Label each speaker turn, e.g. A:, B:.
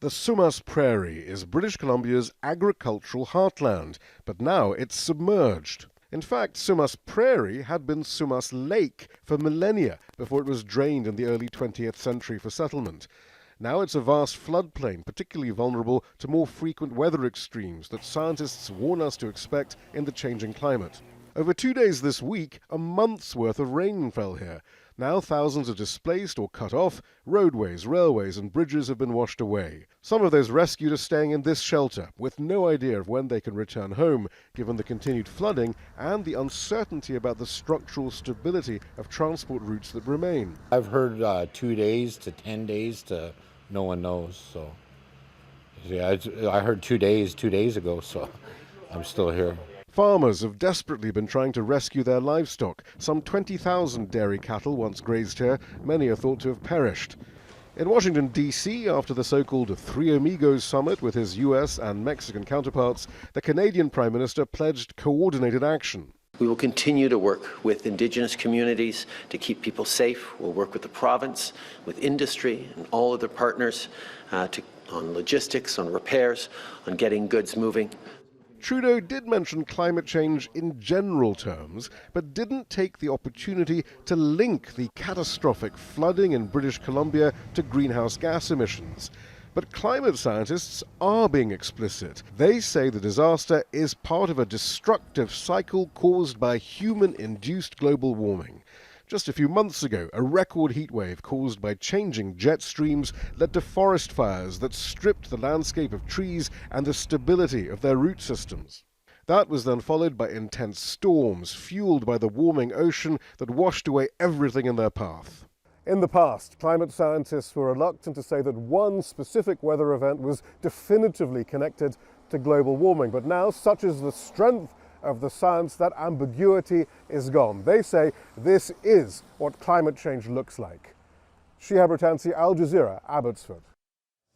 A: The Sumas Prairie is British Columbia's agricultural heartland, but now it's submerged. In fact, Sumas Prairie had been Sumas Lake for millennia before it was drained in the early 20th century for settlement. Now it's a vast floodplain, particularly vulnerable to more frequent weather extremes that scientists warn us to expect in the changing climate. Over 2 days this week, a month's worth of rain fell here. Now thousands are displaced or cut off. Roadways, railways and bridges have been washed away. Some of those rescued are staying in this shelter, with no idea of when they can return home, given the continued flooding and the uncertainty about the structural stability of transport routes that remain.
B: I've heard 2 days to 10 days to no one knows. So yeah, I heard 2 days ago, so I'm still here.
A: Farmers have desperately been trying to rescue their livestock. Some 20,000 dairy cattle once grazed here. Many are thought to have perished. In Washington, D.C., after the so-called Three Amigos summit with his U.S. and Mexican counterparts, the Canadian Prime Minister pledged coordinated action.
C: We will continue to work with Indigenous communities to keep people safe. We'll work with the province, with industry and all other partners on logistics, on repairs, on getting goods moving.
A: Trudeau did mention climate change in general terms, but didn't take the opportunity to link the catastrophic flooding in British Columbia to greenhouse gas emissions. But climate scientists are being explicit. They say the disaster is part of a destructive cycle caused by human-induced global warming. Just a few months ago, a record heatwave caused by changing jet streams led to forest fires that stripped the landscape of trees and the stability of their root systems. That was then followed by intense storms fueled by the warming ocean that washed away everything in their path. In the past, climate scientists were reluctant to say that one specific weather event was definitively connected to global warming, but now, such is the strength of the science, that ambiguity is gone. They say this is what climate change looks like. Shihab, Rattansi, Al Jazeera, Abbotsford.